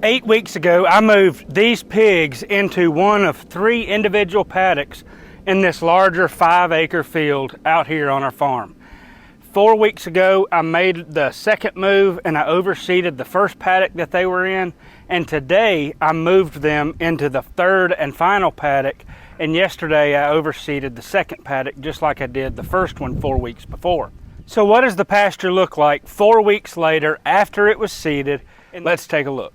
8 weeks ago, I moved these pigs into one of 3 individual paddocks in this larger 5-acre field out here on our farm. 4 weeks ago, I made the second move and I overseeded the first paddock that they were in. And today I moved them into the third and final paddock. And yesterday I overseeded the second paddock just like I did the first one 4 weeks before. So what does the pasture look like 4 weeks later after it was seeded? Let's take a look.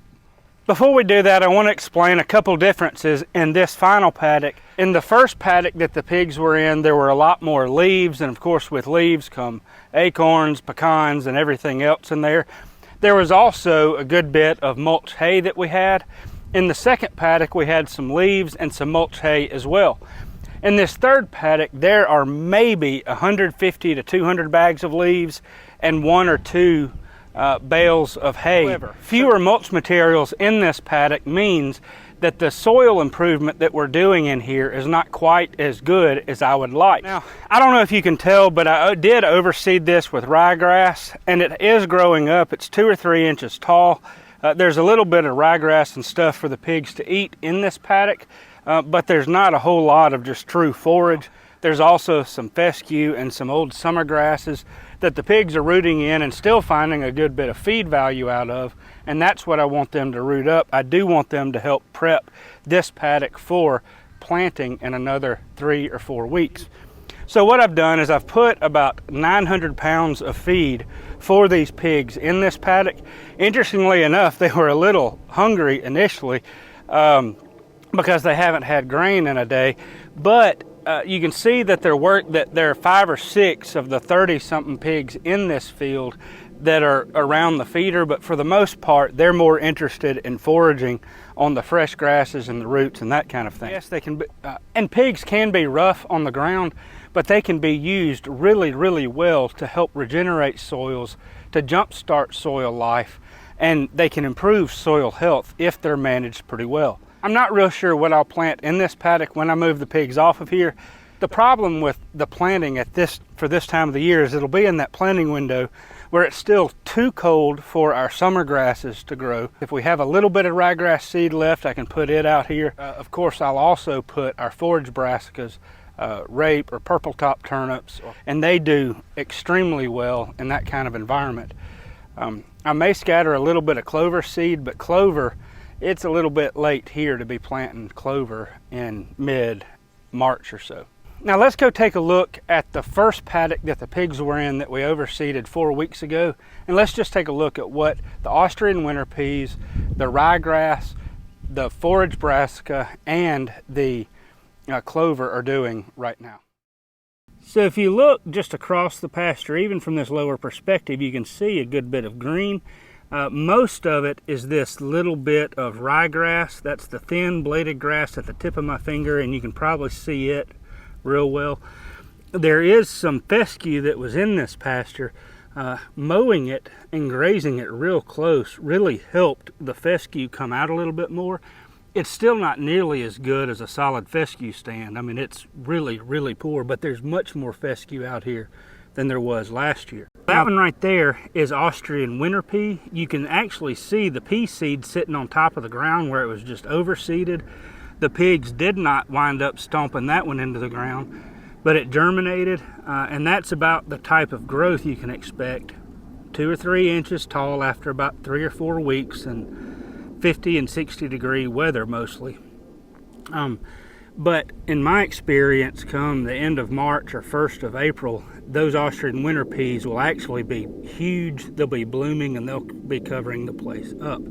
Before we do that, I want to explain a couple differences in this final paddock. In the first paddock that the pigs were in, there were a lot more leaves, and of course with leaves come acorns, pecans, and everything else in there. There was also a good bit of mulch hay that we had. In the second paddock, we had some leaves and some mulch hay as well. In this third paddock, there are maybe 150 to 200 bags of leaves and 1 or 2 bales of hay. However, fewer mulch materials in this paddock means that the soil improvement that we're doing in here is not quite as good as I would like. Now, I don't know if you can tell, but I did overseed this with ryegrass, and it is growing up. It's 2 or 3 inches tall. There's a little bit of ryegrass and stuff for the pigs to eat in this paddock, but there's not a whole lot of just true forage. There's also some fescue and some old summer grasses that the pigs are rooting in and still finding a good bit of feed value out of, and that's what I want them to root up. I do want them to help prep this paddock for planting in another 3 or 4 weeks. So what I've done is I've put about 900 pounds of feed for these pigs in this paddock. Interestingly enough, they were a little hungry initially because they haven't had grain in a day, but you can see that there are 5 or 6 of the 30-something pigs in this field that are around the feeder, but for the most part, they're more interested in foraging on the fresh grasses and the roots and that kind of thing. Yes, they can be, and pigs can be rough on the ground, but they can be used really, really well to help regenerate soils, to jumpstart soil life, and they can improve soil health if they're managed pretty well. I'm not real sure what I'll plant in this paddock when I move the pigs off of here. The problem with the planting for this time of the year is it'll be in that planting window where it's still too cold for our summer grasses to grow. If we have a little bit of ryegrass seed left, I can put it out here. Of course, I'll also put our forage brassicas, rape or purple top turnips, and they do extremely well in that kind of environment. I may scatter a little bit of clover seed, but clover, it's a little bit late here to be planting clover in mid-March or so. Now let's go take a look at the first paddock that the pigs were in that we overseeded 4 weeks ago. And let's just take a look at what the Austrian winter peas, the ryegrass, the forage brassica, and the clover are doing right now. So if you look just across the pasture, even from this lower perspective, you can see a good bit of green. Most of it is this little bit of ryegrass. That's the thin bladed grass at the tip of my finger, and you can probably see it real well. There is some fescue that was in this pasture. Mowing it and grazing it real close really helped the fescue come out a little bit more. It's still not nearly as good as a solid fescue stand. I mean, it's really, really poor, but there's much more fescue out here than there was last year. That one right there is Austrian winter pea. You can actually see the pea seed sitting on top of the ground where it was just overseeded. The pigs did not wind up stomping that one into the ground, but it germinated, and that's about the type of growth you can expect. 2 or 3 inches tall after about 3 or 4 weeks, and 50 and 60 degree weather mostly. But in my experience, come the end of March or 1st of April, those Austrian winter peas will actually be huge. They'll be blooming and they'll be covering the place up.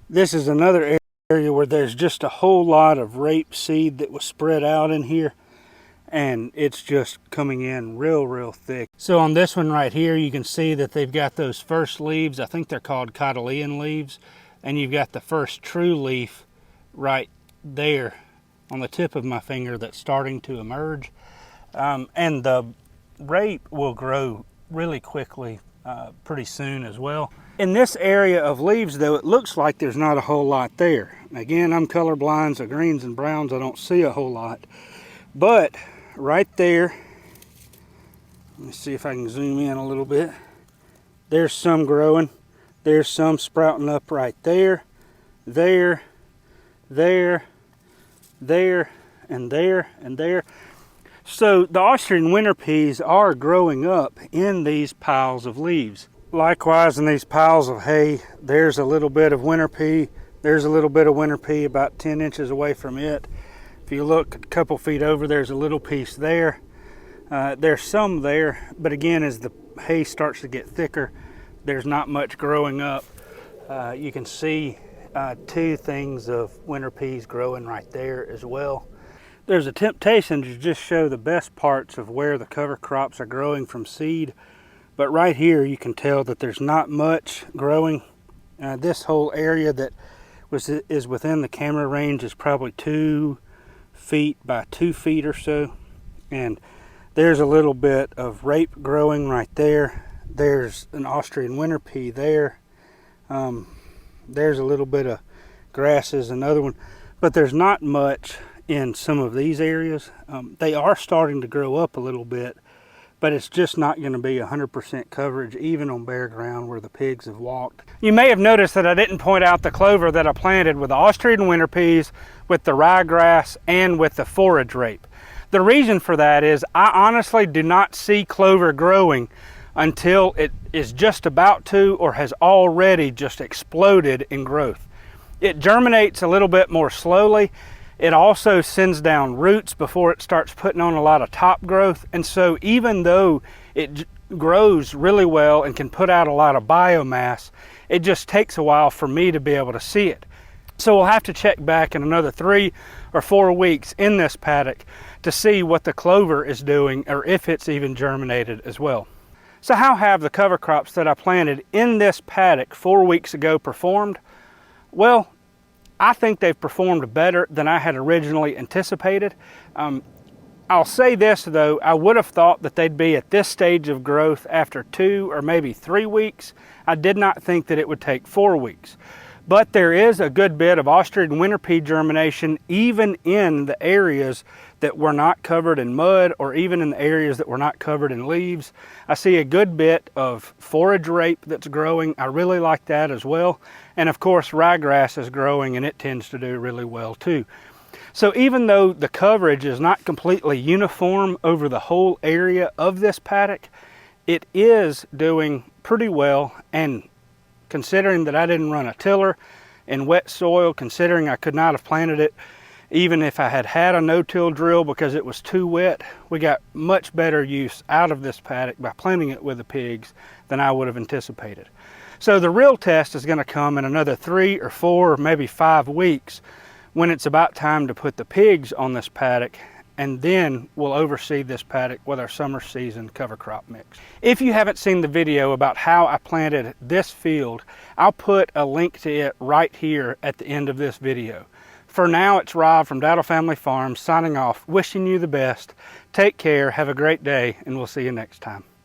This is another area where there's just a whole lot of rape seed that was spread out in here, and it's just coming in real thick. So on this one right here, you can see that they've got those first leaves. I think they're called cotyledon leaves, and you've got the first true leaf right there on the tip of my finger that's starting to emerge. And the rape will grow really quickly pretty soon as well. In this area of leaves though, it looks like there's not a whole lot there. Again, I'm colorblind, so greens and browns I don't see a whole lot. But right there, let me see if I can zoom in a little bit. There's some growing. There's some sprouting up right there, there, there, there, and there, and there. So the Austrian winter peas are growing up in these piles of leaves. Likewise, in these piles of hay, there's a little bit of winter pea. There's a little bit of winter pea about 10 inches away from it. If you look a couple feet over, there's a little piece there. There's some there, but again, as the hay starts to get thicker, there's not much growing up. You can see 2 things of winter peas growing right there as well. There's a temptation to just show the best parts of where the cover crops are growing from seed, but right here you can tell that there's not much growing. This whole area that is within the camera range is probably 2 feet by 2 feet or so, and there's a little bit of rape growing right there. There's an Austrian winter pea there. There's a little bit of grasses, another one, but there's not much in some of these areas. They are starting to grow up a little bit, but it's just not going to be 100% coverage, even on bare ground where the pigs have walked. You may have noticed that I didn't point out the clover that I planted with the Austrian winter peas, with the ryegrass, and with the forage rape. The reason for that is I honestly do not see clover growing until it is just about to or has already just exploded in growth. It germinates a little bit more slowly. It also sends down roots before it starts putting on a lot of top growth. And so even though it grows really well and can put out a lot of biomass, it just takes a while for me to be able to see it. So we'll have to check back in another 3 or 4 weeks in this paddock to see what the clover is doing, or if it's even germinated as well. So how have the cover crops that I planted in this paddock 4 weeks ago performed? Well, I think they've performed better than I had originally anticipated. I'll say this though, I would have thought that they'd be at this stage of growth after 2 or maybe 3 weeks. I did not think that it would take 4 weeks. But there is a good bit of Austrian winter pea germination even in the areas that were not covered in mud, or even in the areas that were not covered in leaves. I see a good bit of forage rape that's growing. I really like that as well. And of course, ryegrass is growing, and it tends to do really well too. So even though the coverage is not completely uniform over the whole area of this paddock, it is doing pretty well. And considering that I didn't run a tiller in wet soil, considering I could not have planted it even if I had had a no-till drill because it was too wet, we got much better use out of this paddock by planting it with the pigs than I would have anticipated. So the real test is going to come in another 3 or 4 or maybe 5 weeks, when it's about time to put the pigs on this paddock, and then we'll oversee this paddock with our summer season cover crop mix. If you haven't seen the video about how I planted this field, I'll put a link to it right here at the end of this video. For now, it's Rob from Dowdle Family Farms signing off, wishing you the best. Take care, have a great day, and we'll see you next time.